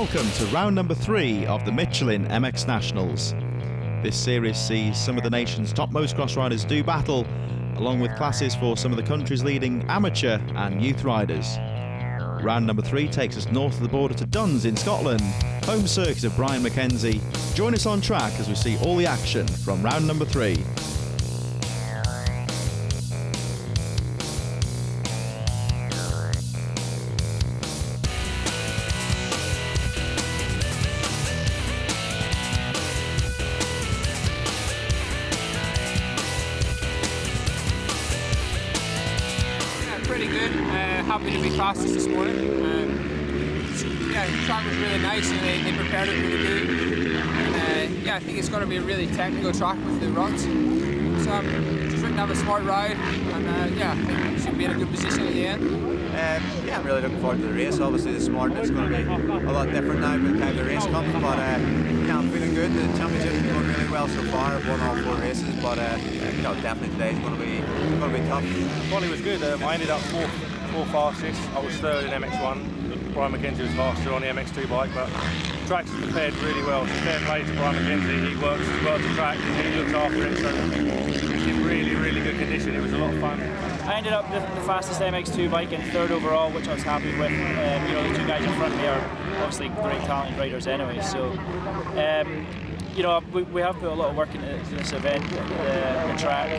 Welcome to round number 3 of the Michelin MX Nationals. This series sees some of the nation's topmost cross riders do battle, along with classes for some of the country's leading amateur and youth riders. Round number 3 takes us north of the border to Duns in Scotland, home circuit of Brian McKenzie. Join us on track as we see all the action from round number 3. Pretty good. Happy to be fastest this morning. Yeah, the track was really nice and they prepared it really good. And yeah, I think it's going to be a really technical track with the ruts. So just trying to have a smart ride and yeah, I think we should be in a good position at the end. Yeah, I'm really looking forward to the race. Obviously this morning it's going to be a lot different now by the time the race comes, but yeah, I'm feeling good. The championship is going really well so far. I've won all 4 races, but you know, definitely today is going to be tough. Quality was good. I ended up four fastest. I was third in MX1. Brian McKenzie was faster on the MX2 bike, but the track's prepared really well. It's fair play to Brian McKenzie. He works the track and he looks after it, so it's in really good condition. It was a lot of fun. I ended up with the fastest MX2 bike and third overall, which I was happy with. You know, the 2 guys in front of me are obviously great talented riders anyway, so you know, we have put a lot of work into this event, the track,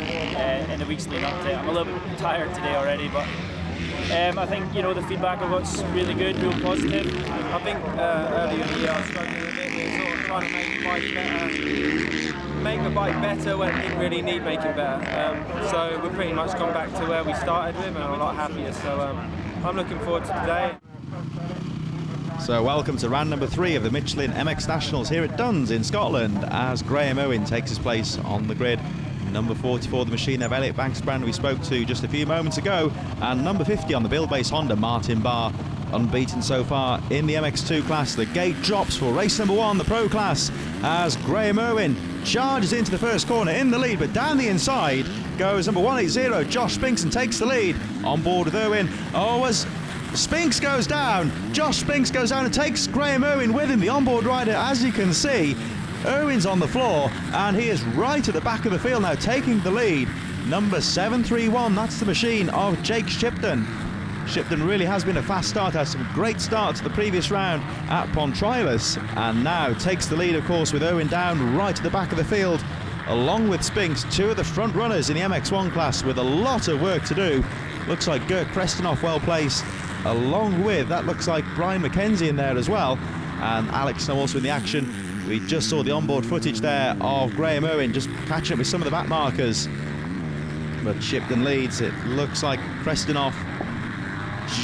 in the weeks leading up to it. I'm a little bit tired today already, but I think, you know, the feedback I got's really good, real positive. I think earlier in the year I was struggling a bit with sort of trying to make the bike better, make the bike better when it didn't really need making better. So we've pretty much gone back to where we started with and I'm a lot happier, so I'm looking forward to today. So welcome to round number 3 of the Michelin MX Nationals here at Duns in Scotland, as Graham Owen takes his place on the grid. Number 44, the machine of Elliot Banks brand we spoke to just a few moments ago, and number 50 on the BUILDBASE Honda, Martin Barr. Unbeaten so far in the MX2 class. The gate drops for race number 1, the Pro class, as Graham Owen charges into the first corner in the lead, but down the inside goes number 180, Josh Spinks, and takes the lead. On board with Owen. Oh, as Spinks goes down, Josh Spinks goes down and takes Graham Owen with him, the onboard rider, as you can see. Owen's on the floor and he is right at the back of the field now, taking the lead. Number 731, that's the machine of Jake Shipton. Shipton really has been a fast start, has some great starts the previous round at Pontrilas, and now takes the lead, of course, with Owen down right at the back of the field, along with Spinks, 2 of the front runners in the MX1 class with a lot of work to do. Looks like Gert Krestenoff well placed, along with, that looks like Brian McKenzie in there as well, and Alex Snow also in the action. We just saw the onboard footage there of Graham Owen just catching up with some of the back markers, but Shipton leads. It looks like Krestenoff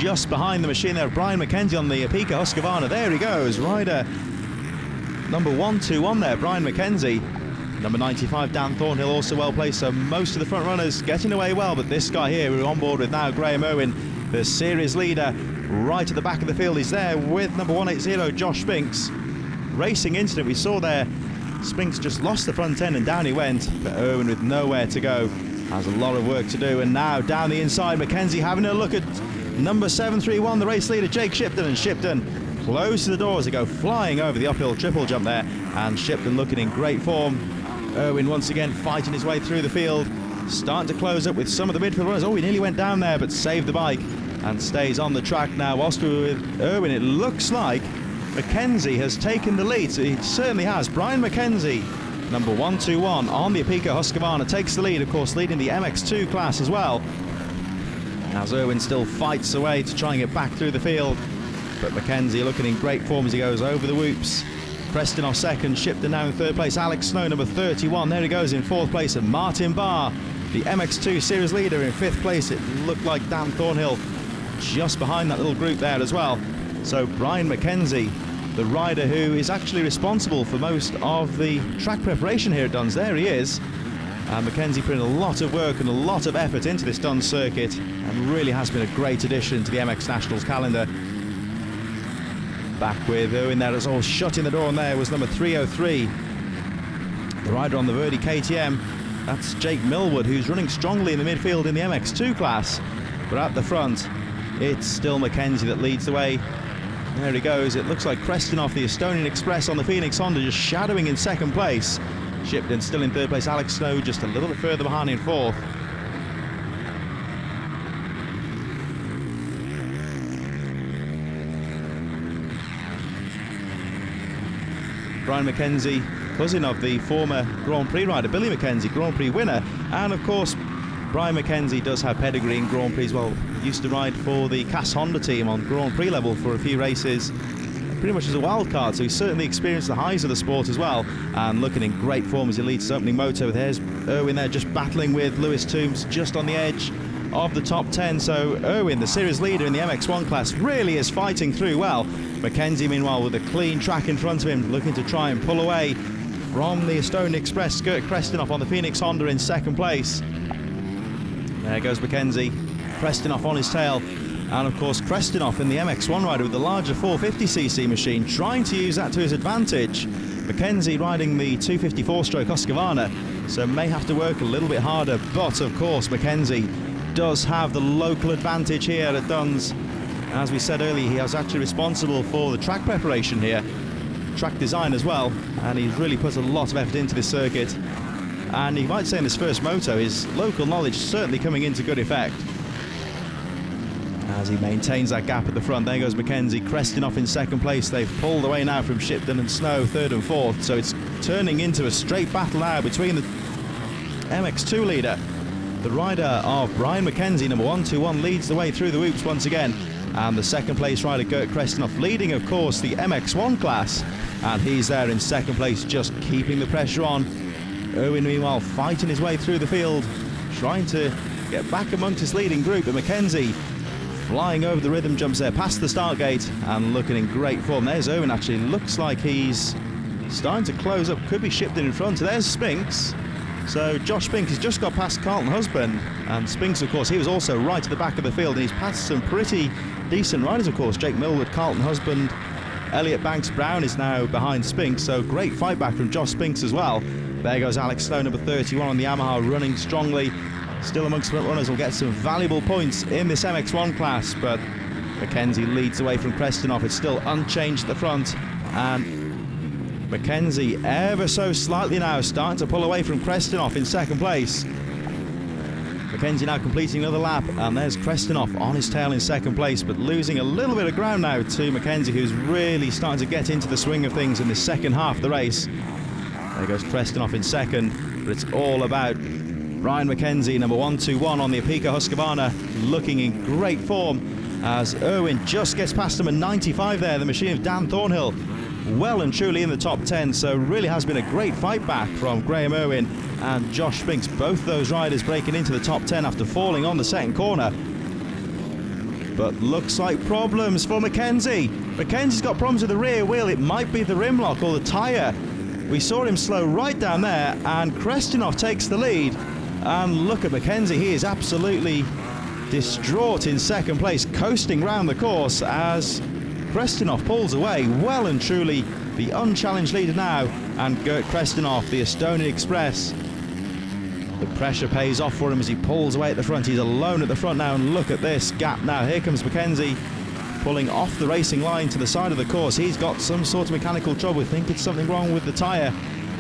just behind the machine there. Brian McKenzie on the APICO HUSQVARNA. There he goes, rider number 121 there, Brian McKenzie. Number 95, Dan Thornhill, also well placed. So most of the front runners getting away well, but this guy here we're on board with now, Graham Owen, the series leader, right at the back of the field. He's there with number 180, Josh Spinks. Racing incident we saw there, Spinks just lost the front end and down he went, but Owen with nowhere to go has a lot of work to do. And now down the inside, McKenzie having a look at number 731, the race leader Jake Shipton, and Shipton close to the door as they go flying over the uphill triple jump there, and Shipton looking in great form. Owen once again fighting his way through the field, starting to close up with some of the midfield runners. Oh, he nearly went down there but saved the bike and stays on the track now. Whilst we're with Owen, it looks like McKenzie has taken the lead, so he certainly has. Brian McKenzie, number 121 on the APICO HUSQVARNA, takes the lead, of course, leading the MX2 class as well. As Owen still fights away to try and get back through the field, but McKenzie looking in great form as he goes over the whoops. Krestenoff second, Shipton now in 3rd place, Alex Snow number 31, there he goes in 4th place, and Martin Barr, the MX2 series leader, in 5th place. It looked like Dan Thornhill just behind that little group there as well. So Brian McKenzie, the rider who is actually responsible for most of the track preparation here at Duns, there he is. And McKenzie put in a lot of work and a lot of effort into this Duns circuit, and really has been a great addition to the MX Nationals calendar. Back with Owen there as all shut in the door, and there was number 303, the rider on the Verdi KTM. That's Jake Millwood, who's running strongly in the midfield in the MX2 class. But at the front, it's still McKenzie that leads the way. There he goes. It looks like Krestinoff, the Estonian Express on the Phoenix Honda, just shadowing in second place. Shipton still in third place. Alex Snow just a little bit further behind in fourth. Brian McKenzie, cousin of the former Grand Prix rider Billy McKenzie, Grand Prix winner. And of course, Brian McKenzie does have pedigree in Grand Prix as well. He used to ride for the Cass Honda team on Grand Prix level for a few races, pretty much as a wild card, so he's certainly experienced the highs of the sport as well, and looking in great form as he leads his opening moto. There's Irwin there just battling with Lewis Toombs just on the edge of the top 10. So Irwin, the series leader in the MX1 class, really is fighting through well. McKenzie, meanwhile, with a clean track in front of him, looking to try and pull away from the Estonian Express. Gert Krestinoff on the Phoenix Honda in second place. There goes McKenzie, Krestinoff on his tail. And of course, Krestinoff in the MX1 rider with the larger 450cc machine, trying to use that to his advantage. McKenzie riding the 254-stroke HUSQVARNA, so may have to work a little bit harder. But of course, McKenzie does have the local advantage here at Duns. As we said earlier, he was actually responsible for the track preparation here, track design as well, and he's really put a lot of effort into this circuit. And you might say in this first moto, his local knowledge certainly coming into good effect as he maintains that gap at the front. There goes McKenzie, Krestinoff in second place. They've pulled away now from Shipton and Snow, third and fourth, so it's turning into a straight battle now between the MX2 leader. The rider of Brian McKenzie, number 121, leads the way through the whoops once again, and the second place rider Gert Krestinoff leading, of course, the MX1 class, and he's there in second place, just keeping the pressure on. Irwin, meanwhile, fighting his way through the field, trying to get back amongst his leading group, but McKenzie flying over the rhythm jumps there past the start gate and looking in great form. There's Irwin, actually looks like he's starting to close up, could be Shipton in front. There's Spinks. So Josh Spinks has just got past Carlton Husband, and Spinks, of course, he was also right at the back of the field, and he's passed some pretty decent riders, of course. Jake Millwood, Carlton Husband, Elliot Banks Brown is now behind Spinks, so great fight back from Josh Spinks as well. There goes Alex Snow, number 31 on the Yamaha, running strongly. Still amongst front runners, will get some valuable points in this MX1 class, but McKenzie leads away from Krestinoff. It's still unchanged at the front, and McKenzie ever so slightly now starting to pull away from Krestinoff in second place. McKenzie now completing another lap, and there's Krestinoff on his tail in second place, but losing a little bit of ground now to McKenzie, who's really starting to get into the swing of things in the second half of the race. There goes Krestinoff in second, but it's all about Brian McKenzie, number 121 on the APICO HUSQVARNA, looking in great form as Irwin just gets past him at 95 there, the machine of Dan Thornhill, well and truly in the top 10, so really has been a great fight back from Graham Irwin and Josh Spinks, both those riders breaking into the top 10 after falling on the second corner. But looks like problems for McKenzie. McKenzie's got problems with the rear wheel. It might be the rim lock or the tyre. We saw him slow right down there, and Krestinoff takes the lead. And look at McKenzie, he is absolutely distraught in second place, coasting round the course as Krestinoff pulls away. Well and truly the unchallenged leader now, and Gert Krestinoff, the Estonian Express. The pressure pays off for him as he pulls away at the front. He's alone at the front now, and look at this gap now. Here comes McKenzie pulling off the racing line to the side of the course. He's got some sort of mechanical trouble. We think it's something wrong with the tyre,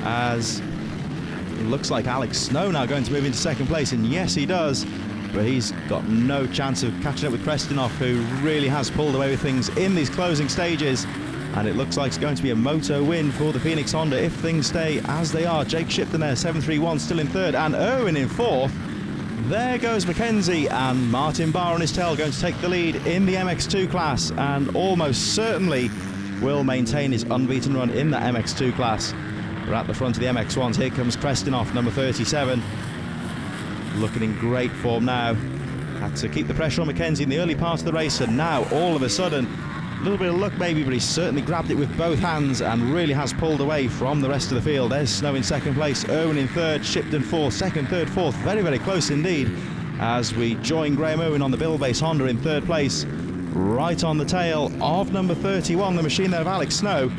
as it looks like Alex Snow now going to move into second place, and yes, he does. But he's got no chance of catching up with Krestinoff, who really has pulled away with things in these closing stages. And it looks like it's going to be a moto win for the Phoenix Honda if things stay as they are. Jake Shipton there, 731, still in third, and Irwin in fourth. There goes McKenzie, and Martin Barr on his tail going to take the lead in the MX2 class, and almost certainly will maintain his unbeaten run in the MX2 class. We're at the front of the MX1s. Here comes Krestinoff, number 37. Looking in great form now. Had to keep the pressure on McKenzie in the early part of the race, and now all of a sudden, a little bit of luck maybe, but he's certainly grabbed it with both hands and really has pulled away from the rest of the field. There's Snow in second place, Irwin in third, Shipton fourth, second, third, fourth. Very, very close indeed as we join Graham Irwin on the BUILDBASE Honda in third place, right on the tail of number 31, the machine there of Alex Snow.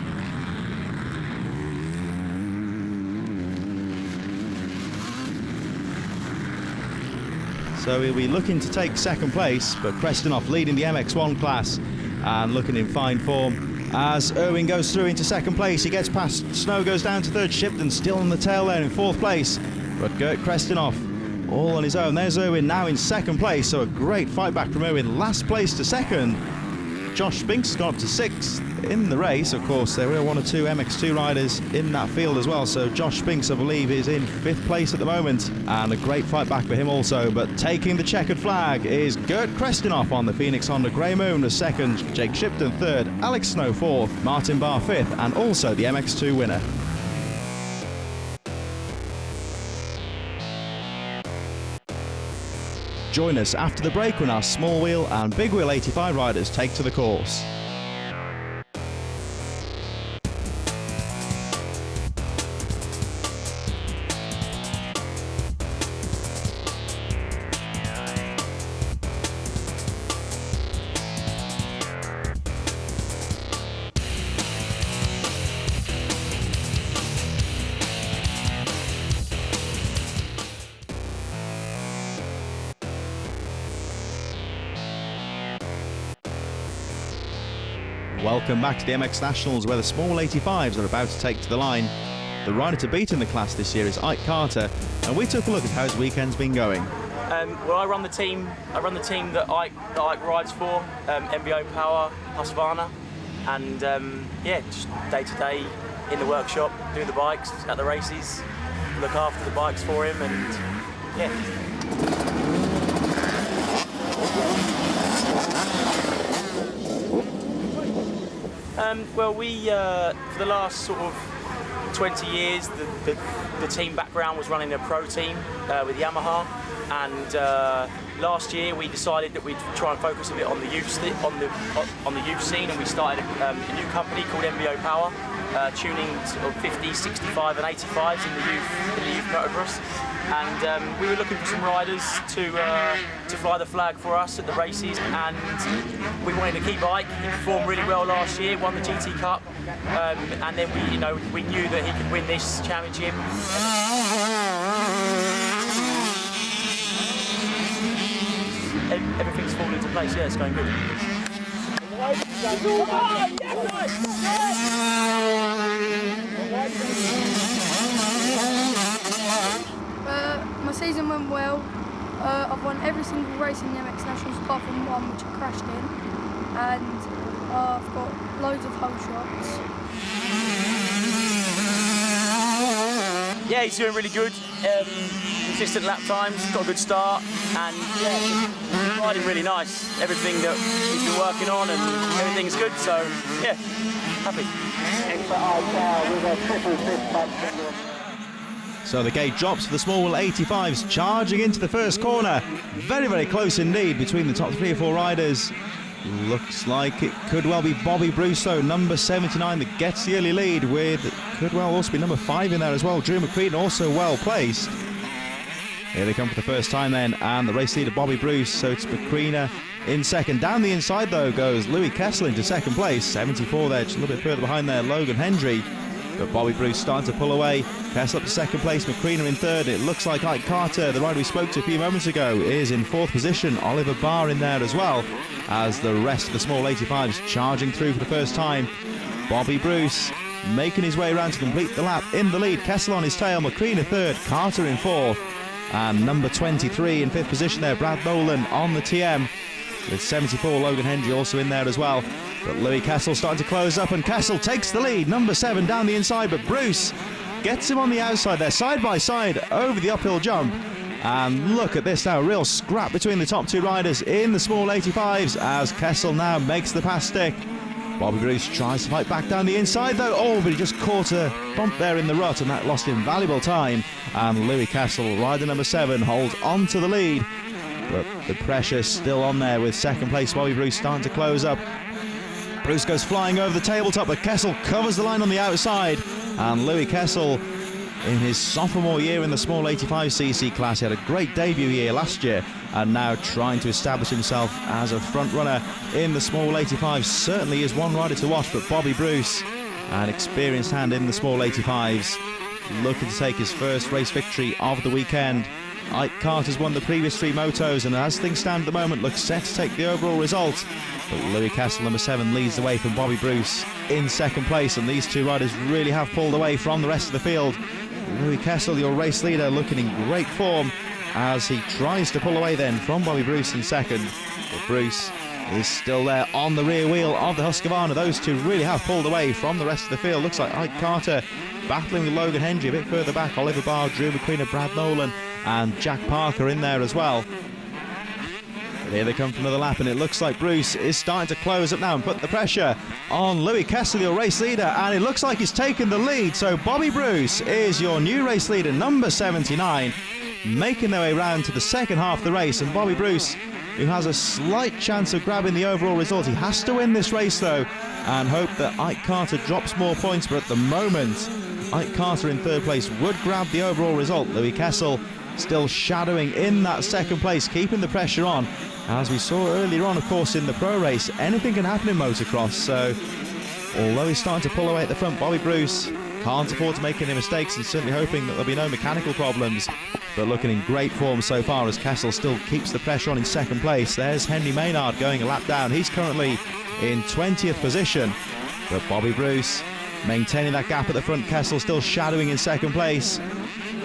So he'll be looking to take second place, but Krestinoff leading the MX1 class. and looking in fine form as Irwin goes through into second place. He gets past Snow, goes down to third. Shipton still on the tail there in fourth place, but Gert Krestinoff all on his own. There's Irwin now in second place, so a great fight back from Irwin. Last place to second. Josh Spinks has gone up to sixth in the race. Of course, there were one or two MX2 riders in that field as well, so Josh Spinks, I believe, is in fifth place at the moment, and a great fight back for him also. But taking the checkered flag is Gert Krestinoff on the Phoenix Honda Grey Moon as second, Jake Shipton third, Alex Snow fourth, Martin Barr fifth, and also the MX2 winner. Join us after the break when our small wheel and big wheel 85 riders take to the course. Welcome back to the MX Nationals, where the small 85s are about to take to the line. The rider to beat in the class this year is Ike Carter, and we took a look at how his weekend's been going. Well, I run the team that Ike rides for, MBO Power, HUSQVARNA, and yeah, just day to day in the workshop, doing the bikes at the races, look after the bikes for him, and yeah. Well, we, for the last sort of 20 years, the team background was running a pro team with Yamaha, and last year we decided that we'd try and focus a bit on the youth scene, and we started a new company called MBO Power, tuning sort of 50s, 65 and 85s in the youth motocross. And we were looking for some riders to fly the flag for us at the races, and we wanted to keep Ike. He performed really well last year, won the GT Cup, and then we knew that he could win this championship. Everything's falling into place. Yeah, it's going good. My season went well. I've won every single race in the MX Nationals apart from one which I crashed in, and I've got loads of hole shots. Yeah, he's doing really good. Consistent lap times, got a good start, and yeah, riding really nice. Everything that he's been working on and everything's good, so yeah, happy. So the gate drops for the small wheel 85s, charging into the first corner. Very, very close indeed between the top 3 or 4 riders. Looks like it could well be Bobby Bruce, though, number 79, that gets the early lead, with could well also be number 5 in there as well. Drew McCrean also well placed. Here they come for the first time then, and the race leader Bobby Bruce, so it's McCrean in second. Down the inside though goes Louis Kessel into second place, 74 there, just a little bit further behind there, Logan Hendry. But Bobby Bruce starting to pull away. Kessel up to second place, McCrean in third. It looks like Ike Carter, the rider we spoke to a few moments ago, is in fourth position. Oliver Barr in there as well, as the rest of the small 85s charging through for the first time. Bobby Bruce making his way around to complete the lap in the lead. Kessel on his tail, McCrean in third, Carter in fourth. And number 23 in fifth position there, Brad Nolan on the TM. With 74, Logan Hendry also in there as well. But Louis Kessel starting to close up, and Kessel takes the lead. Number 7 down the inside, but Bruce gets him on the outside there, side by side over the uphill jump. And look at this now, a real scrap between the top 2 riders in the small 85s as Kessel now makes the pass stick. Bobby Bruce tries to fight back down the inside though. Oh, but he just caught a bump there in the rut, and that lost him valuable time. And Louis Kessel, rider number 7, holds on to the lead. But the pressure's still on there with second place Bobby Bruce starting to close up. Bruce goes flying over the tabletop, but Kessel covers the line on the outside. And Louis Kessel, in his sophomore year in the small 85cc class, he had a great debut year last year, and now trying to establish himself as a front runner in the small 85s. Certainly is one rider to watch, but Bobby Bruce, an experienced hand in the small 85s, looking to take his first race victory of the weekend. Ike Carter's won the previous 3 motos, and as things stand at the moment, looks set to take the overall result. But Louis Kessel, number 7, leads the way from Bobby Bruce in second place, and these 2 riders really have pulled away from the rest of the field. Louis Kessel, your race leader, looking in great form as he tries to pull away then from Bobby Bruce in second. But Bruce is still there on the rear wheel of the HUSQVARNA. Those 2 really have pulled away from the rest of the field. Looks like Ike Carter battling with Logan Hendry a bit further back. Oliver Barr, Drew McQueen, Brad Nolan and Jack Parker in there as well. But here they come for another lap, and it looks like Bruce is starting to close up now and put the pressure on Louis Kessel, your race leader, and it looks like he's taken the lead. So Bobby Bruce is your new race leader, number 79, making their way round to the second half of the race. And Bobby Bruce, who has a slight chance of grabbing the overall result. He has to win this race though, and hope that Ike Carter drops more points, but at the moment Ike Carter in third place would grab the overall result. Louis Kessel still shadowing in that second place, keeping the pressure on. As we saw earlier on, of course, in the pro race, anything can happen in motocross. So although he's starting to pull away at the front, Bobby Bruce can't afford to make any mistakes, and certainly hoping that there'll be no mechanical problems. But looking in great form so far as Kessel still keeps the pressure on in second place. There's Henry Maynard going a lap down. He's currently in 20th position. But Bobby Bruce maintaining that gap at the front. Kessel still shadowing in second place.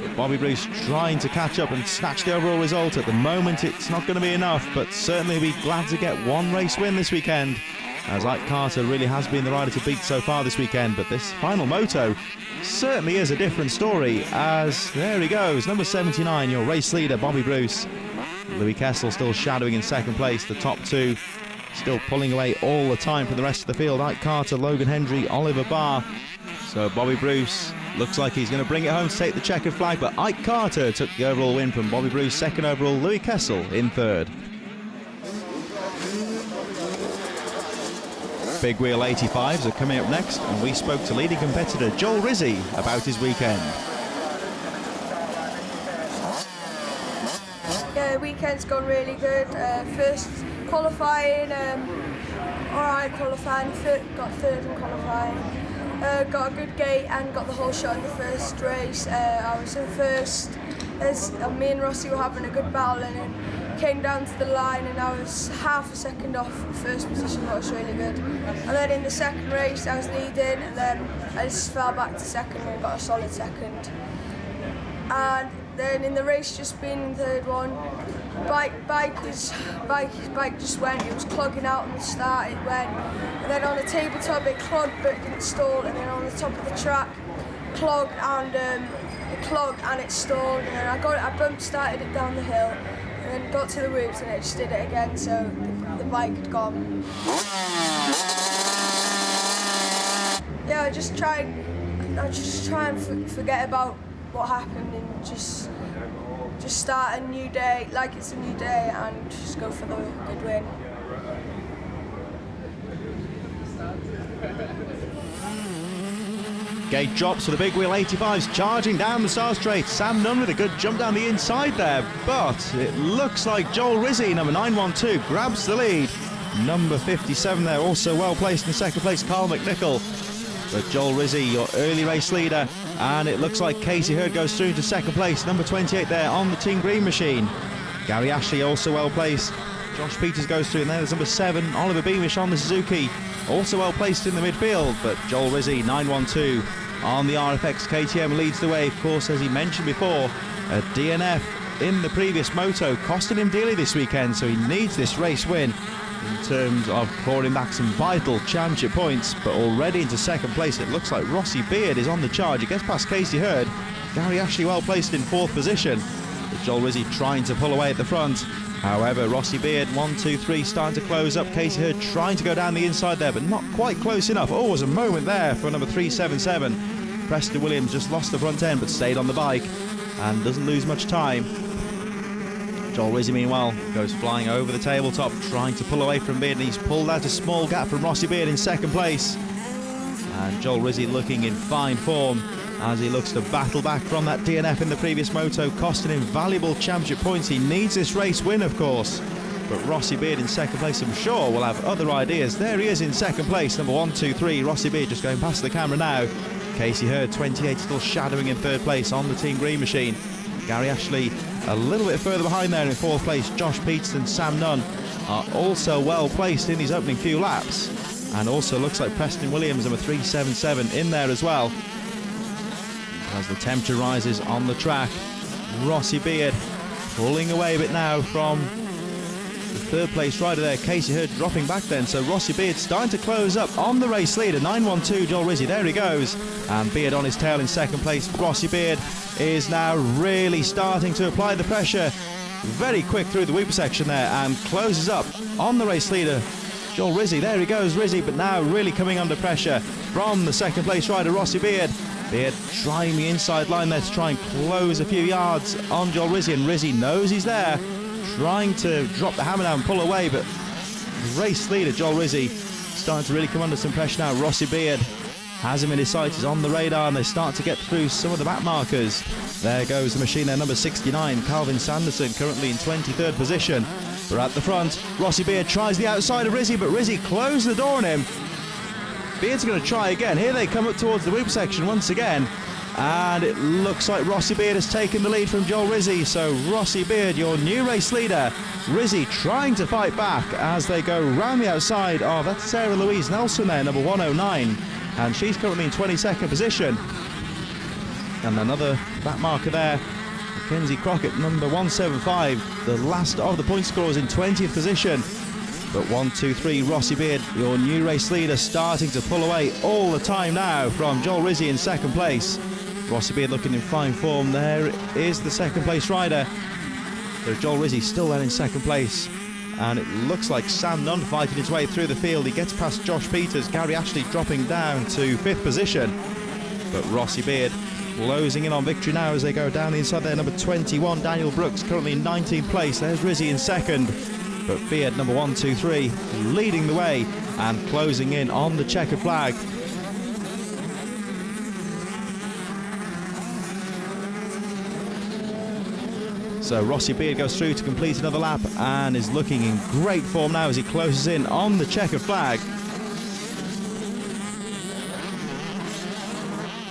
But Bobby Bruce trying to catch up and snatch the overall result. At the moment it's not going to be enough, but certainly be glad to get 1 race win this weekend, as Ike Carter really has been the rider to beat so far this weekend. But this final moto certainly is a different story, as there he goes, number 79, your race leader, Bobby Bruce. Louis Kessel still shadowing in second place. The top 2 still pulling away all the time from the rest of the field. Ike Carter, Logan Hendry, Oliver Barr. So Bobby Bruce looks like he's going to bring it home to take the checkered flag, but Ike Carter took the overall win from Bobby Bruce. Second overall, Louis Kessel in third. Big Wheel 85s are coming up next, and we spoke to leading competitor Joel Rizzi about his weekend. Yeah, the weekend's gone really good. First qualifying, alright qualifying, got third in qualifying. Got a good gate and got the whole shot in the first race. I was in first. Me and Rossi were having a good battle, and then came down to the line and I was half a second off first position. That was really good. And then in the second race I was leading, and then I just fell back to second and got a solid second. And then in the race just being in the third one, bike just went. It was clogging out on the start, it went. And then on the tabletop it clogged but it didn't stall, and then on the top of the track clogged and it stalled, and then I bump started it down the hill, and then got to the whoops and it just did it again, so the bike had gone. Yeah, I just try and forget about what happened and just start a new day like it's a new day and just go for the good win. Gate drops for the Big Wheel 85s, charging down the Star Straight. Sam Nunn with a good jump down the inside there, but it looks like Joel Rizzi, number 912, grabs the lead. Number 57 there, also well placed in second place, Carl McNichol. But Joel Rizzi, your early race leader, and it looks like Casey Hurd goes through to second place, number 28 there on the Team Green machine. Gary Ashley also well placed. Josh Peters goes through, and there's number 7, Oliver Beamish on the Suzuki, also well placed in the midfield. But Joel Rizzi, 912 on the RFX KTM, leads the way. Of course, as he mentioned before, a DNF in the previous moto costing him dearly this weekend, so he needs this race win in terms of clawing back some vital championship points. But already into second place, it looks like Rossi Beard is on the charge. He gets past Casey Hurd. Gary Ashley well placed in fourth position, but Joel Rizzi trying to pull away at the front. However, Rossi Beard, 1, 2, 3, starting to close up. Casey Hurd trying to go down the inside there, but not quite close enough. Oh, was a moment there for number 377. Preston Williams just lost the front end, but stayed on the bike and doesn't lose much time. Joel Rizzi, meanwhile, goes flying over the tabletop, trying to pull away from Beard, and he's pulled out a small gap from Rossi Beard in second place. And Joel Rizzi looking in fine form as he looks to battle back from that DNF in the previous moto, costing him valuable championship points. He needs this race win, of course. But Rossi Beard in second place, I'm sure, will have other ideas. There he is in second place, number 1, 2, 3. Rossi Beard just going past the camera now. Casey Hurd, 28, still shadowing in third place on the Team Green machine. Gary Ashley a little bit further behind there in fourth place. Josh Peterson, Sam Nunn are also well placed in these opening few laps. And also looks like Preston Williams, number 377, in there as well. As the temperature rises on the track, Rossi Beard pulling away a bit now from the third place rider there, Casey Hurd, dropping back then. So Rossi Beard starting to close up on the race leader, 912 Joel Rizzi. There he goes, and Beard on his tail in second place. Rossi Beard is now really starting to apply the pressure, very quick through the Weeper section there, and closes up on the race leader, Joel Rizzi. There he goes, Rizzi, but now really coming under pressure from the second place rider, Rossi Beard. Beard trying the inside line there to try and close a few yards on Joel Rizzi, and Rizzi knows he's there, trying to drop the hammer down and pull away, but race leader Joel Rizzi starting to really come under some pressure now. Rossi Beard has him in his sights, he's on the radar, and they start to get through some of the back markers. There goes the machine there, number 69, Calvin Sanderson, currently in 23rd position. We're at the front. Rossi Beard tries the outside of Rizzi, but Rizzi closed the door on him. Beard's going to try again. Here they come up towards the Weeper section once again, and it looks like Rossi Beard has taken the lead from Joel Rizzi. So Rossi Beard, your new race leader. Rizzi trying to fight back as they go round the outside of, that's Sarah Louise Nelson there, number 109, and she's currently in 22nd position. And another back marker there, Mackenzie Crockett, number 175, the last of the point scorers, in 20th position. But 1, 2, 3, Rossi Beard, your new race leader, starting to pull away all the time now from Joel Rizzi in second place. Rossi Beard looking in fine form. There is the second place rider. So Joel Rizzi still there in second place. And it looks like Sam Nunn fighting his way through the field. He gets past Josh Peters, Gary Ashley dropping down to 5th position. But Rossi Beard closing in on victory now as they go down the inside there. Number 21, Daniel Brooks, currently in 19th place. There's Rizzi in second. But Beard, number 1, 2, 3, leading the way and closing in on the checkered flag. So Rossi Beard goes through to complete another lap and is looking in great form now as he closes in on the checkered flag.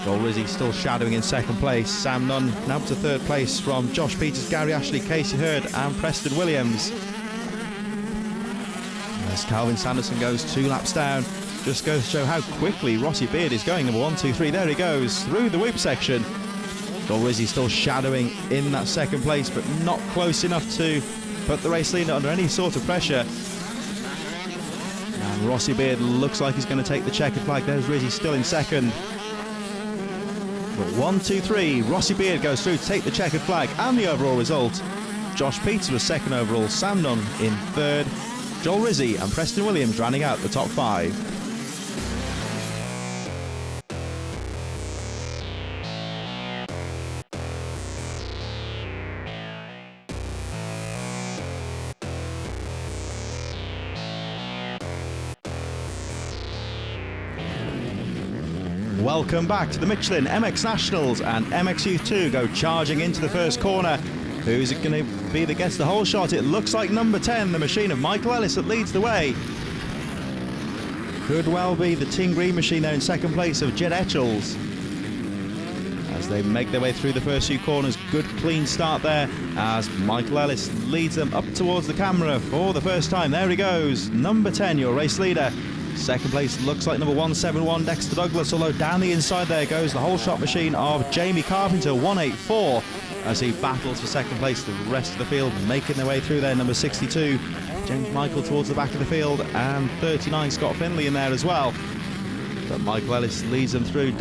Joel Rizzi still shadowing in second place. Sam Nunn now up to third place from Josh Peters, Gary Ashley, Casey Hurd and Preston Williams. As Calvin Sanderson goes 2 laps down, just goes to show how quickly Rossi Beard is going. Number 1, 2, 3, there he goes through the Weeper section. Joel Rizzi still shadowing in that second place, but not close enough to put the race leader under any sort of pressure. And Rossi Beard looks like he's going to take the checkered flag. There's Rizzi still in second. But 1, 2, 3, Rossi Beard goes through to take the checkered flag, and the overall result, Josh Peters was second overall, Sam Nunn in third, Joel Rizzi and Preston Williams rounding out the top 5. Welcome back to the Michelin MX Nationals, and MX Youth 2 go charging into the first corner. Who's it going to be that gets the whole shot? It looks like number 10, the machine of Michael Ellis, that leads the way. Could well be the Team Green machine there in second place of Jed Etchells. As they make their way through the first few corners, good clean start there as Michael Ellis leads them up towards the camera for the first time. There he goes, number 10, your race leader. Second place looks like number 171, Dexter Douglas, although down the inside there goes the whole shot machine of Jamie Carpenter, 184, as he battles for second place. The rest of the field making their way through there. Number 62, James Michael towards the back of the field, and 39, Scott Finley in there as well. But Michael Ellis leads them through.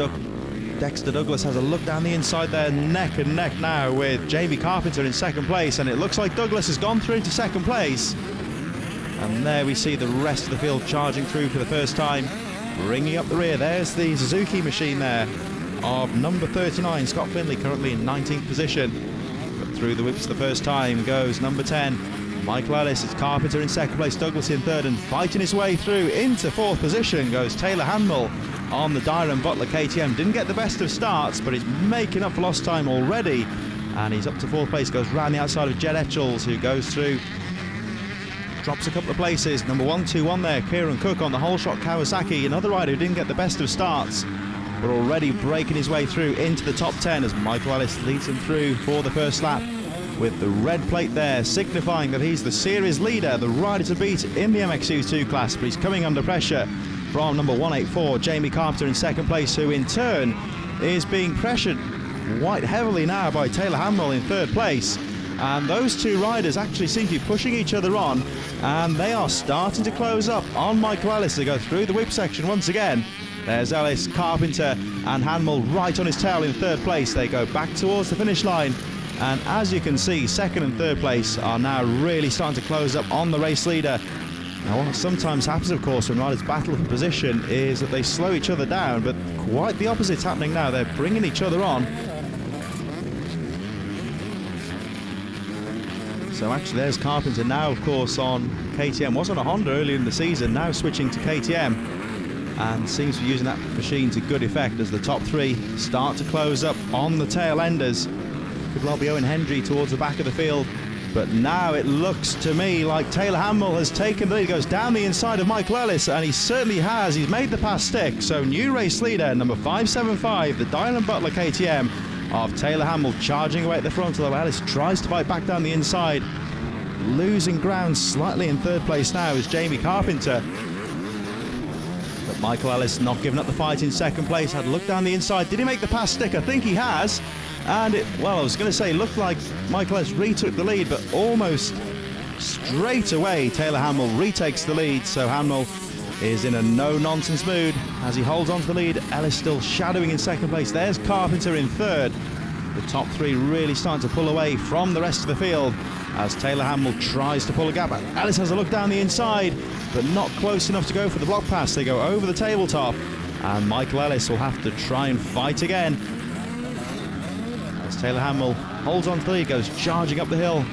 Dexter Douglas has a look down the inside there, neck and neck now with Jamie Carpenter in second place, and it looks like Douglas has gone through to second place. And there we see the rest of the field charging through for the first time, bringing up the rear. There's the Suzuki machine there of number 39, Scott Finley, currently in 19th position. But through the whips the first time goes number 10, Michael Ellis. It's Carpenter in second place, Douglas in third, and fighting his way through into fourth position goes Taylor Handel on the Dyer and Butler KTM. Didn't get the best of starts, but he's making up for lost time already. And he's up to fourth place, goes round the outside of Jed Etchells, who goes through, drops a couple of places. Number 121 there, Kieran Cook on the whole shot Kawasaki, another rider who didn't get the best of starts. but already breaking his way through into the top 10 as Michael Ellis leads him through for the first lap with the red plate there, signifying that he's the series leader, the rider to beat in the MXU2 class, but he's coming under pressure from number 184, Jamie Carpenter in second place, who in turn is being pressured quite heavily now by Taylor Hamill in third place. And those two riders actually seem to be pushing each other on, and they are starting to close up on Michael Ellis. They go through the whip section once again. There's Ellis, Carpenter and Hamill right on his tail in third place. They go back towards the finish line, and as you can see, second and third place are now really starting to close up on the race leader. Now, what sometimes happens, of course, when riders battle for position is that they slow each other down, but quite the opposite's happening now. They're bringing each other on. So actually there's Carpenter now, of course, on KTM. Was on a Honda earlier in the season, now switching to KTM, and seems to be using that machine to good effect as the top three start to close up on the tail enders. Could well be Owen Hendry towards the back of the field, but now it looks to me like Taylor Hamill has taken the lead. He goes down the inside of Michael Ellis, and he certainly has. He's made the pass stick. So new race leader, number 575, the Dylan Butler KTM of Taylor Hamill, charging away at the front, although Ellis tries to bite back down the inside. Losing ground slightly in third place now is Jamie Carpenter. But Michael Ellis not giving up the fight in second place. Had a look down the inside. Did he make the pass stick? I think he has. And it, well, I was going to say, looked like Michael Ellis retook the lead, but almost straight away Taylor Hamill retakes the lead. So Hamill is in a no-nonsense mood as he holds on to the lead. Ellis still shadowing in second place. There's Carpenter in third. The top three really starting to pull away from the rest of the field as Taylor Hamill tries to pull a gap. Ellis has a look down the inside, but not close enough to go for the block pass. They go over the tabletop, and Michael Ellis will have to try and fight again. As Taylor Hamill holds on to the lead, goes charging up the hill,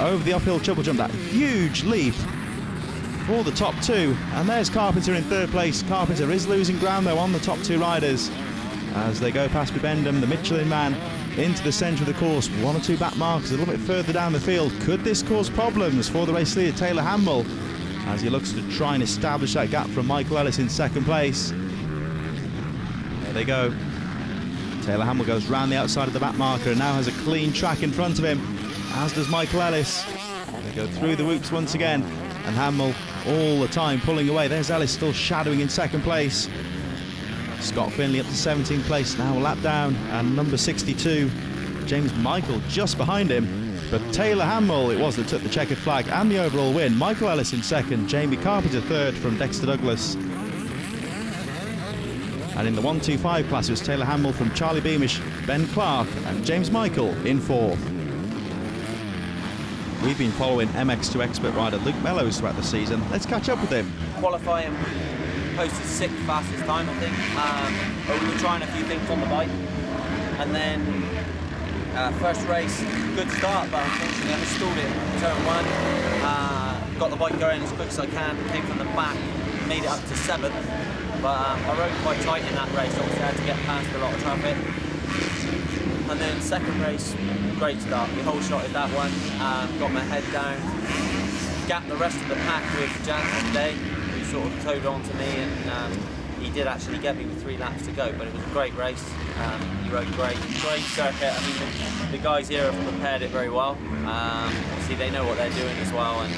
over the uphill triple jump, that huge leap for the top two. And there's Carpenter in third place. Carpenter is losing ground though on the top two riders as they go past Bibendum, the Michelin man, into the centre of the course. One or two back markers a little bit further down the field. Could this cause problems for the race leader Taylor Hamill as he looks to try and establish that gap from Michael Ellis in second place? There they go. Taylor Hamill goes round the outside of the back marker and now has a clean track in front of him, as does Michael Ellis. They go through the whoops once again, and Hamill all the time pulling away. There's Ellis still shadowing in second place. Scott Finley up to 17th place, now a lap down, and number 62, James Michael, just behind him. But Taylor Hamill, it was that took the checkered flag and the overall win. Michael Ellis in second, Jamie Carpenter third from Dexter Douglas. And in the 125 class, it was Taylor Hamill from Charlie Beamish, Ben Clark, and James Michael in fourth. We've been following MX2 expert rider Luke Mellows throughout the season. Let's catch up with him. Qualifying, posted 6th fastest time, I think. But we were trying a few things on the bike. And then first race, good start, but unfortunately I stalled it in turn 1. Got the bike going as quick as I can, came from the back, made it up to 7th. But I rode quite tight in that race, obviously I had to get past a lot of traffic. And then second race, great start. We whole shotted that one, got my head down, gapped the rest of the pack with Jansen today, who sort of towed on to me, and he did actually get me with 3 laps to go, but it was a great race. He rode great circuit. I mean, the guys here have prepared it very well. Obviously they know what they're doing as well, and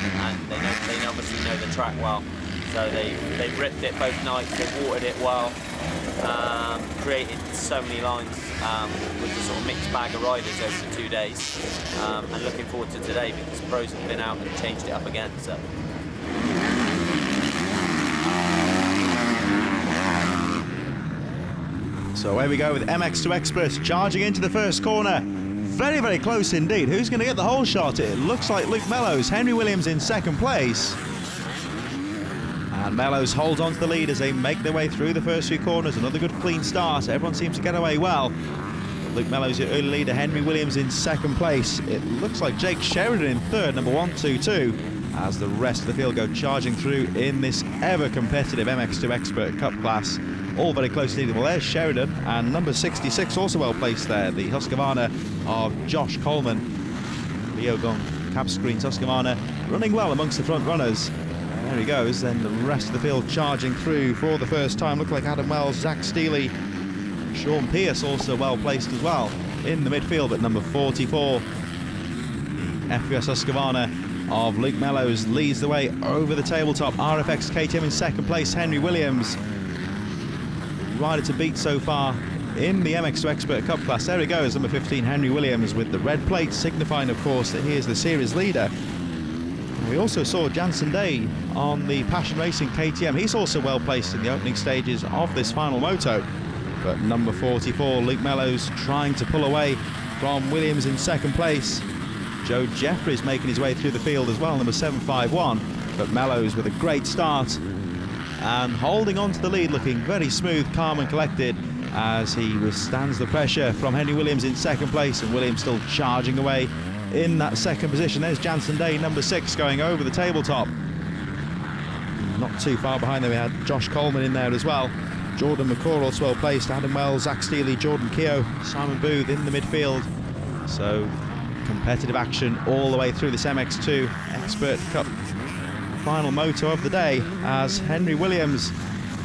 they obviously know the track well. So they've ripped it both nights, they've watered it well, created so many lines with the sort of mixed bag of riders over the 2 days. And looking forward to today because pros have been out and changed it up again. So away we go with MX2 experts charging into the first corner. Very, very close indeed. Who's going to get the whole shot? It looks like Luke Mellows. Henry Williams in second place. And Mellows holds on to the lead as they make their way through the first 3 corners. Another good clean start. Everyone seems to get away well. Luke Mellows, your early leader. Henry Williams in second place. It looks like Jake Sheridan in third, number 122, as the rest of the field go charging through in this ever-competitive MX2 Expert Cup class. All very close indeed. Well, there's Sheridan, and number 66 also well placed there, the HUSQVARNA of Josh Coleman. Leo Gung, cab screens, HUSQVARNA running well amongst the front runners. There he goes, then the rest of the field charging through for the first time. Look like Adam Wells, Zach Steely, Sean Pierce also well placed as well in the midfield at number 44. FUS HUSQVARNA of Luke Mellows leads the way over the tabletop. RFX KTM in second place. Henry Williams, rider to beat so far in the MX2 Expert Cup class. There he goes, number 15, Henry Williams, with the red plate signifying, of course, that he is the series leader. And we also saw Jansen Day on the Passion Racing KTM. He's also well placed in the opening stages of this final moto. But number 44, Luke Mellows, trying to pull away from Williams in second place. Joe Jeffries making his way through the field as well, number 751. But Mellows with a great start and holding on to the lead, looking very smooth, calm and collected as he withstands the pressure from Henry Williams in second place, and Williams still charging away in that second position. There's Jansen Day, number 6, going over the tabletop. Not too far behind there, we had Josh Coleman in there as well. Jordan McCall also well placed, Adam Wells, Zach Steely, Jordan Keogh, Simon Booth in the midfield. So competitive action all the way through this MX2 Expert Cup final moto of the day, as Henry Williams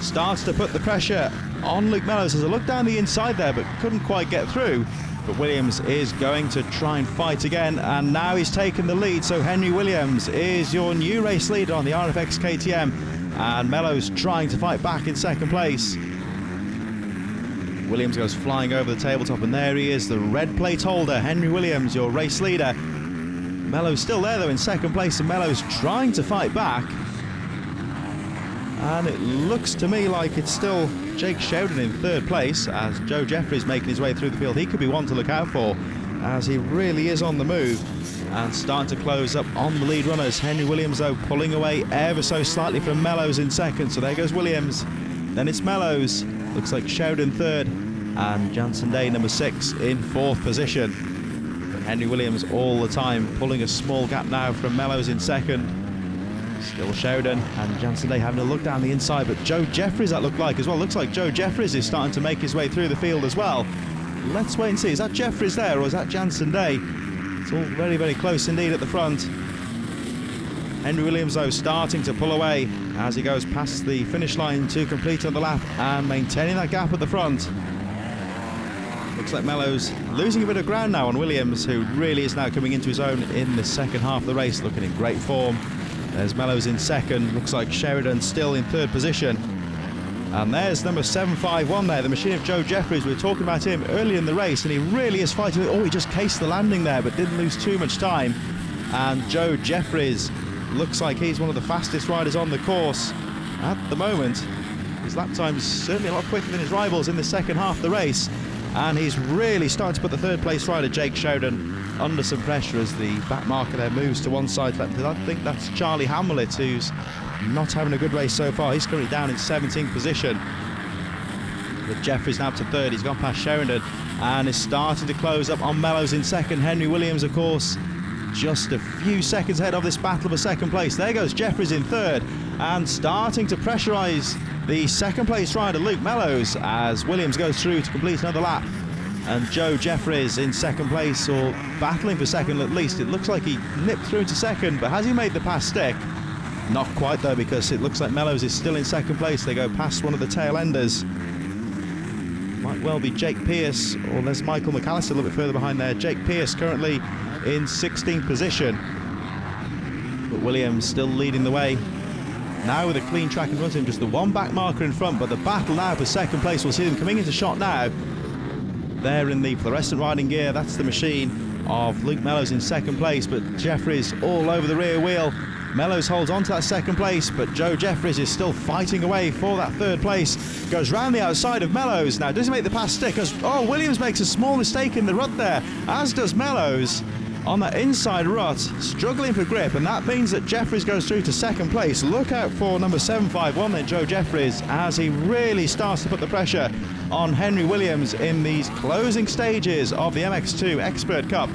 starts to put the pressure on Luke Mellows. As I look down the inside there, but couldn't quite get through. But Williams is going to try and fight again, and now he's taken the lead. So Henry Williams is your new race leader on the RFX KTM, and Mellows trying to fight back in second place. Williams goes flying over the tabletop, and there he is, the red plate holder, Henry Williams, your race leader. Mellows still there though in second place, and Mellows trying to fight back. And it looks to me like it's still Jake Sheridan in third place, as Joe Jeffries making his way through the field. He could be one to look out for, as he really is on the move and starting to close up on the lead runners. Henry Williams though pulling away ever so slightly from Mellows in second. So there goes Williams, then it's Mellows, looks like Sheridan third, and Jansen Day number 6 in fourth position. But Henry Williams all the time pulling a small gap now from Mellows in second. Still Sheridan and Jansen Day having a look down the inside, but Joe Jeffries that looked like as well. Looks like Joe Jeffries is starting to make his way through the field as well. Let's wait and see. Is that Jeffries there, or is that Jansen Day? It's all very, very close indeed at the front. Henry Williams though starting to pull away as he goes past the finish line to complete on the lap and maintaining that gap at the front. Looks like Mellows losing a bit of ground now on Williams, who really is now coming into his own in the second half of the race, looking in great form. There's Mellows in second, looks like Sheridan still in third position. And there's number 751 there, the machine of Joe Jeffries. We were talking about him earlier in the race, and he really is fighting. Oh, he just cased the landing there, but didn't lose too much time. And Joe Jeffries looks like he's one of the fastest riders on the course at the moment. His lap time's certainly a lot quicker than his rivals in the second half of the race. And he's really starting to put the third place rider, Jake Sheridan, under some pressure as the back marker there moves to one side. I think that's Charlie Hamlet, who's not having a good race so far. He's currently down in 17th position. With Jeffries now to third, he's gone past Sheridan and is starting to close up on Mellows in second. Henry Williams, of course, just a few seconds ahead of this battle for second place. There goes Jeffries in third and starting to pressurise the second place rider, Luke Mellows, as Williams goes through to complete another lap. And Joe Jeffries in second place, or battling for second at least. It looks like he nipped through to second, but has he made the pass stick? Not quite though, because it looks like Mellows is still in second place. They go past one of the tail enders. Might well be Jake Pierce, or there's Michael McAllister a little bit further behind there. Jake Pierce currently in 16th position. But Williams still leading the way. Now with a clean track in front of him, just the one back marker in front, but the battle now for second place. We'll see them coming into shot now. There in the fluorescent riding gear, that's the machine of Luke Mellows in second place, but Jeffries all over the rear wheel. Mellows holds on to that second place, but Joe Jeffries is still fighting away for that third place. Goes round the outside of Mellows. Now, does he make the pass stick? Oh, Williams makes a small mistake in the rut there, as does Mellows on that inside rut, struggling for grip, and that means that Jeffries goes through to second place. Look out for number 751 then, Joe Jeffries, as he really starts to put the pressure on Henry Williams in these closing stages of the MX2 Expert Cup.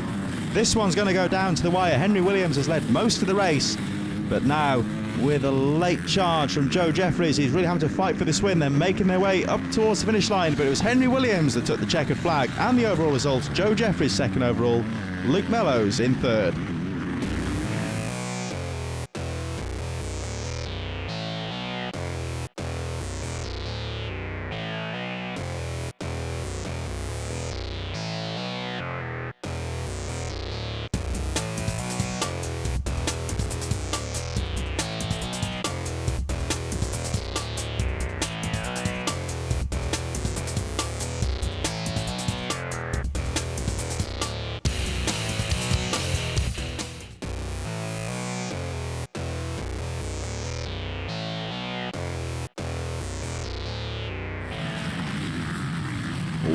This one's going to go down to the wire. Henry Williams has led most of the race, but now with a late charge from Joe Jeffries, he's really having to fight for this win. They're making their way up towards the finish line, but it was Henry Williams that took the checkered flag, and the overall results: Joe Jeffries second overall, Luke Mellows in third.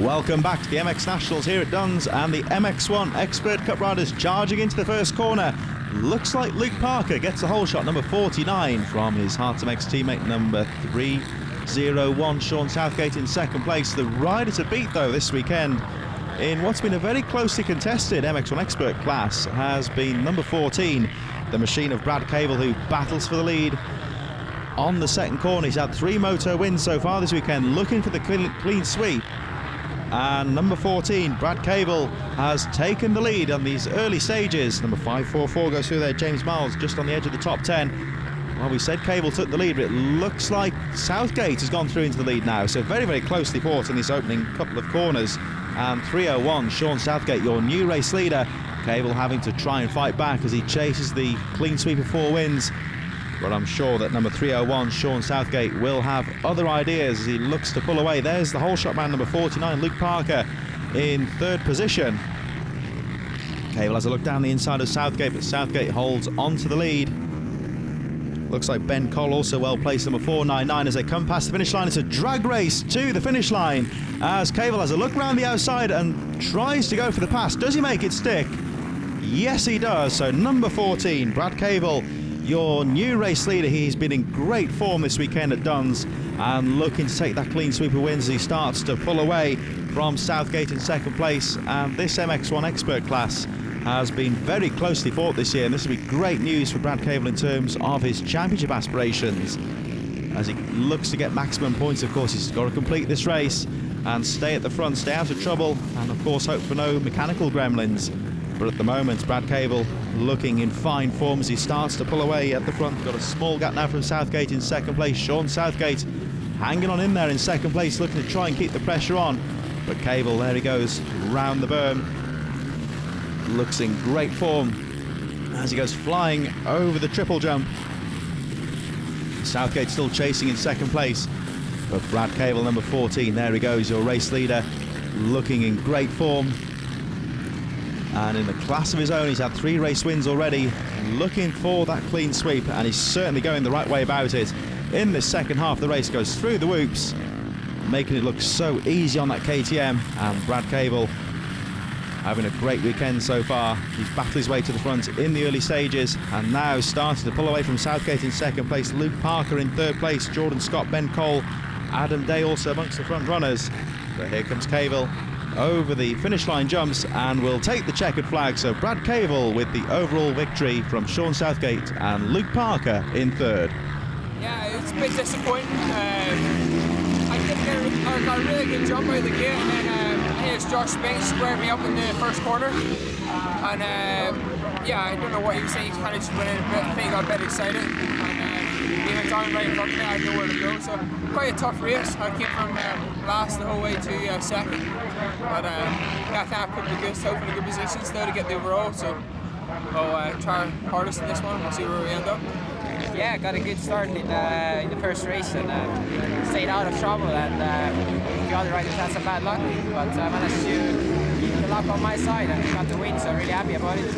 Welcome back to the MX Nationals here at Duns, and the MX1 Expert Cup riders charging into the first corner. Looks like Luke Parker gets a hole shot, number 49, from his Hearts MX teammate, number 301, Sean Southgate, in second place. The rider to beat, though, this weekend in what's been a very closely contested MX1 Expert class has been number 14, the machine of Brad Cable, who battles for the lead on the second corner. He's had 3 moto wins so far this weekend, looking for the clean sweep. And number 14, Brad Cable, has taken the lead on these early stages. Number 544 goes through there, James Miles, just on the edge of the top 10. Well, we said Cable took the lead, but it looks like Southgate has gone through into the lead now. So very, very closely fought in this opening couple of corners. And 301, Sean Southgate, your new race leader. Cable having to try and fight back as he chases the clean sweep of 4 wins. But I'm sure that number 301, Sean Southgate, will have other ideas as he looks to pull away. There's the whole shot man, number 49, Luke Parker, in third position. Cable has a look down the inside of Southgate, but Southgate holds on to the lead. Looks like Ben Cole also well placed, number 499, as they come past the finish line. It's a drag race to the finish line as Cable has a look round the outside and tries to go for the pass. Does he make it stick? Yes, he does. So number 14, Brad Cable, your new race leader. He's been in great form this weekend at Duns and looking to take that clean sweep of wins as he starts to pull away from Southgate in second place. And this MX1 Expert class has been very closely fought this year, and this will be great news for Brad Cable in terms of his championship aspirations. As he looks to get maximum points, of course, he's got to complete this race and stay at the front, stay out of trouble, and of course hope for no mechanical gremlins. But at the moment, Brad Cable looking in fine form as he starts to pull away at the front. Got a small gap now from Southgate in second place. Sean Southgate hanging on in there in second place, looking to try and keep the pressure on. But Cable, there he goes, round the berm. Looks in great form as he goes flying over the triple jump. Southgate still chasing in second place. But Brad Cable, number 14, there he goes, your race leader, looking in great form. And in the class of his own, he's had 3 race wins already, looking for that clean sweep, and he's certainly going the right way about it. In this second half, the race goes through the whoops, making it look so easy on that KTM, and Brad Cable having a great weekend so far. He's battled his way to the front in the early stages, and now starting to pull away from Southgate in second place, Luke Parker in third place, Jordan Scott, Ben Cole, Adam Day also amongst the front runners. But here comes Cable over the finish line jumps and will take the checkered flag. So Brad Cable with the overall victory from Sean Southgate and Luke Parker in third. Yeah, it's a bit disappointing. I think I got a really good jump out of the gate, and then I think it's Josh Spinks squared me up in the first corner. And yeah, I don't know what he was saying, he kind of just went in a bit, I think he got a bit excited. And he went down right in front of me, I had nowhere to go. So quite a tough race. I came from last the whole way to second. But yeah, I think I put myself in a good position still to get the overall. So I'll try our hardest in this one, we'll see where we end up. Yeah, got a good start in the first race and stayed out of trouble, and the other riders had some bad luck, but I managed to keep the luck on my side and got the win, so I'm really happy about it.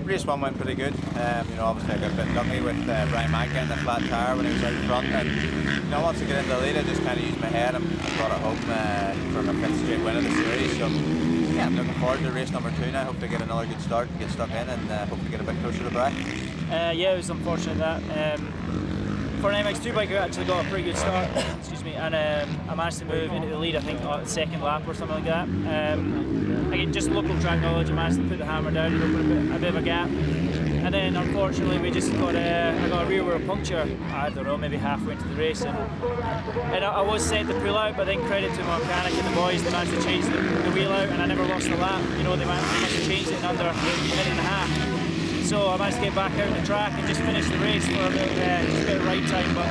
Race 1 went pretty good. You know, obviously I got a bit lucky with Brian getting the flat tire when he was out in front, and you know, once I get into the lead, I just kind of used my head and brought it home for my 5th straight win of the series. So yeah, I'm looking forward to race number 2 now. Hope to get another good start and get stuck in, and hope to get a bit closer to Bry. Yeah, it was unfortunate that for an MX2 bike, I actually got a pretty good start. Excuse me, and I managed to move into the lead. I think the second lap or something like that. Again, just local track knowledge, I managed to put the hammer down and open a bit of a gap. And then unfortunately, we just got I got a rear wheel puncture. I don't know, maybe halfway into the race, and I was set to pull out, but then credit to my mechanic and the boys, they managed to change the wheel out, and I never lost a lap. You know, they managed to change it in under a minute and a half. So I managed to get back out on the track and just finish the race for a bit of right time. But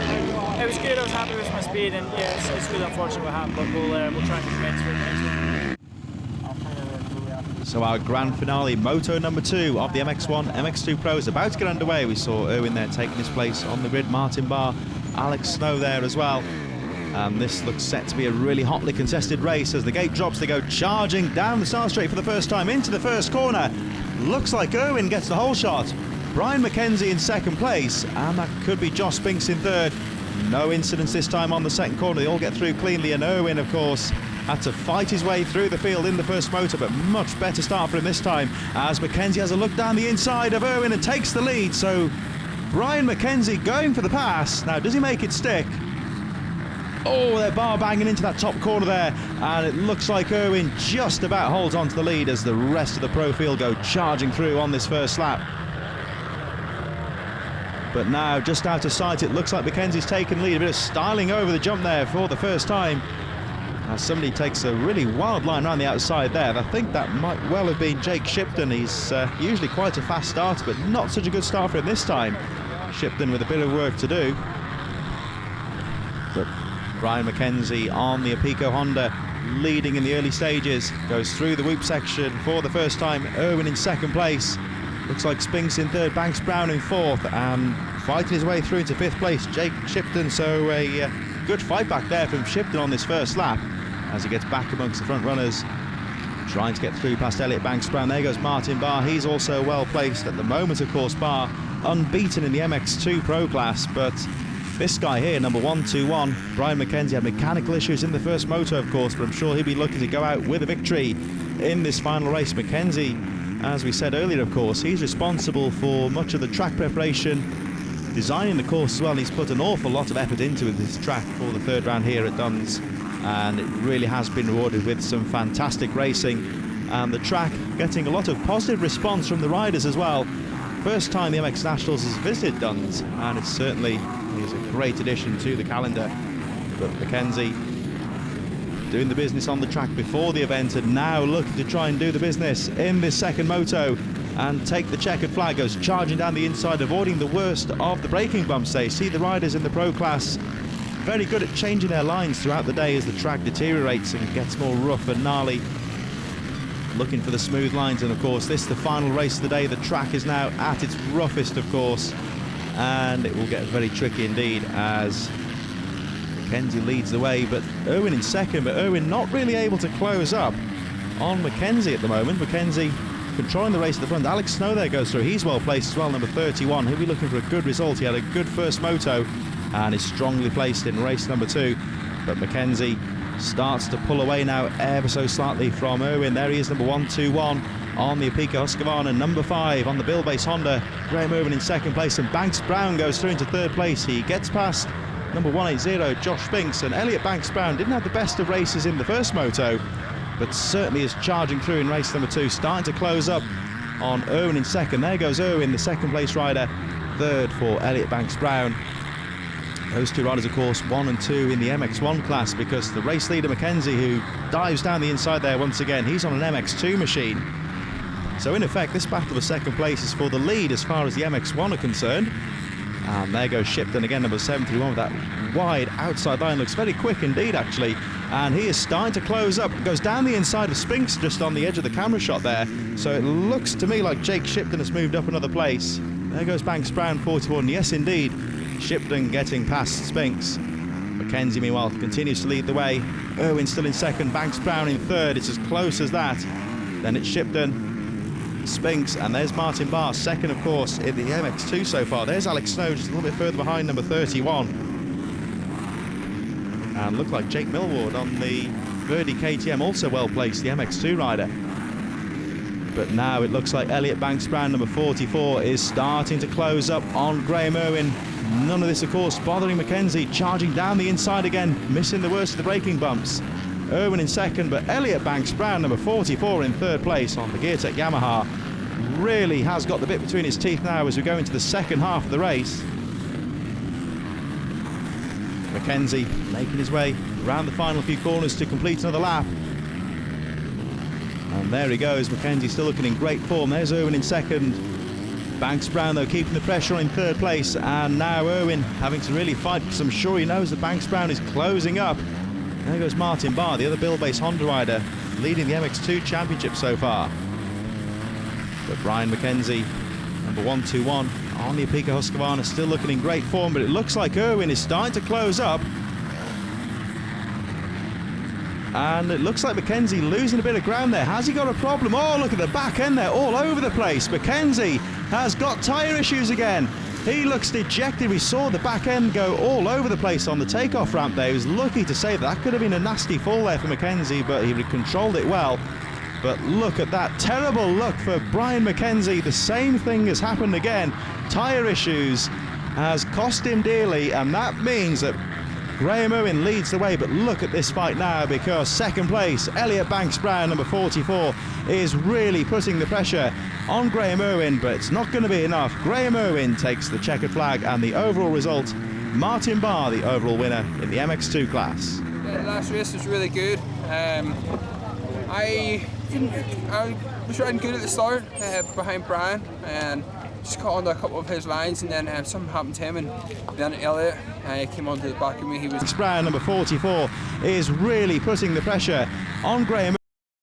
it was good. I was happy with my speed, and yeah, it's good. Unfortunate what happened, but we'll try and commence with it next week. So our grand finale, moto number 2 of the MX1 MX2 Pro is about to get underway. We saw Irwin there taking his place on the grid, Martin Barr, Alex Snow there as well. And this looks set to be a really hotly contested race. As the gate drops, they go charging down the start straight for the first time into the first corner. Looks like Irwin gets the whole shot. Brian McKenzie in second place, and that could be Josh Spinks in third. No incidents this time on the second corner. They all get through cleanly, and Irwin, of course, had to fight his way through the field in the first motor, but much better start for him this time as McKenzie has a look down the inside of Irwin and takes the lead. So Brian McKenzie going for the pass. Now, does he make it stick? Oh, they're bar banging into that top corner there, and it looks like Irwin just about holds on to the lead as the rest of the pro field go charging through on this first lap. But now, just out of sight, it looks like McKenzie's taken lead. A bit of styling over the jump there for the first time. As somebody takes a really wild line around the outside there. I think that might well have been Jake Shipton. He's usually quite a fast starter, but not such a good start for him this time. Shipton with a bit of work to do. But Brian McKenzie on the APICO Honda, leading in the early stages, goes through the whoop section for the first time. Irwin in second place. Looks like Spinks in third, Banks Brown in fourth, and fighting his way through into fifth place, Jake Shipton. So a good fight back there from Shipton on this first lap as he gets back amongst the front runners, trying to get through past Elliot Banks Brown. There goes Martin Barr. He's also well placed at the moment, of course. Barr unbeaten in the MX2 Pro class, but this guy here, number 121, Brian McKenzie, had mechanical issues in the first moto, of course, but I'm sure he'll be looking to go out with a victory in this final race. McKenzie, as we said earlier, of course, he's responsible for much of the track preparation, designing the course as well, and he's put an awful lot of effort into this track for the third round here at Duns, and it really has been rewarded with some fantastic racing, and the track getting a lot of positive response from the riders as well. First time the MX Nationals has visited Duns, and it certainly is a great addition to the calendar. But McKenzie doing the business on the track before the event, and now looking to try and do the business in this second moto and take the checkered flag. Goes charging down the inside, avoiding the worst of the braking bumps. They see the riders in the pro class very good at changing their lines throughout the day as the track deteriorates and gets more rough and gnarly, looking for the smooth lines. And of course, this is the final race of the day. The track is now at its roughest, of course, and it will get very tricky indeed as McKenzie leads the way, but Irwin in second, but Irwin not really able to close up on McKenzie at the moment. McKenzie controlling the race at the front. Alex Snow there goes through. He's well placed as well, number 31. He'll be looking for a good result. He had a good first moto and is strongly placed in race number 2. But McKenzie starts to pull away now ever so slightly from Irwin. There he is, number 121 on the APICO HUSQVARNA, number 5 on the BUILDBASE Honda. Graham Irwin in second place, and Banks Brown goes through into third place. He gets past number 180, Josh Spinks, and Elliot Banks Brown didn't have the best of races in the first moto, but certainly is charging through in race number 2, starting to close up on Irwin in second. There goes Irwin, the second place rider. Third for Elliot Banks Brown. Those two riders, of course, 1 and 2 in the MX1 class, because the race leader McKenzie, who dives down the inside there once again, he's on an MX2 machine. So in effect, this battle for second place is for the lead as far as the MX1 are concerned. And there goes Shipton again, number 731, with that wide outside line. Looks very quick indeed, actually. And he is starting to close up. Goes down the inside of Spinks, just on the edge of the camera shot there. So it looks to me like Jake Shipton has moved up another place. There goes Banks Brown, 41. Yes, indeed. Shipton getting past Spinks. McKenzie, meanwhile, continues to lead the way. Irwin still in second, Banks Brown in third. It's as close as that. Then it's Shipton, Spinks, and there's Martin Barr, second, of course, in the MX2 so far. There's Alex Snow, just a little bit further behind, number 31. And looked like Jake Millward on the Verdi KTM, also well placed, the MX2 rider. But now it looks like Elliot Banks Brown, number 44, is starting to close up on Graham Irwin. None of this, of course, bothering McKenzie, charging down the inside again, missing the worst of the braking bumps. Irwin in second, but Elliot Banks Brown, number 44, in third place on the GEARTEC Yamaha. Really has got the bit between his teeth now as we go into the second half of the race. McKenzie making his way around the final few corners to complete another lap. And there he goes, McKenzie still looking in great form. There's Irwin in second. Banks Brown, though, keeping the pressure on in third place. And now Irwin having to really fight, because I'm sure he knows that Banks Brown is closing up. There goes Martin Barr, the other BUILDBASE Honda rider, leading the MX2 Championship so far. But Brian McKenzie, number 121 on the APICO HUSQVARNA, still looking in great form, but it looks like Irwin is starting to close up. And it looks like McKenzie losing a bit of ground there. Has he got a problem? Oh, look at the back end there, all over the place. McKenzie has got tyre issues again. He looks dejected. We saw the back end go all over the place on the takeoff ramp there. He was lucky to say that could have been a nasty fall there for McKenzie, but he controlled it well. But look at that terrible look for Brian McKenzie. The same thing has happened again. Tyre issues has cost him dearly, and that means that Graham Owen leads the way. But look at this fight now, because second place, Elliot Banks-Brown, number 44, is really putting the pressure on Graham Owen, but it's not going to be enough. Graham Owen takes the checkered flag, and the overall result, Martin Barr, the overall winner in the MX2 class. Yeah, the last race was really good. I was riding good at the start behind Brian, and just caught onto a couple of his lines, and then something happened to him, and then Elliot came onto the back of me. He was Brown, number 44, is really putting the pressure on Graham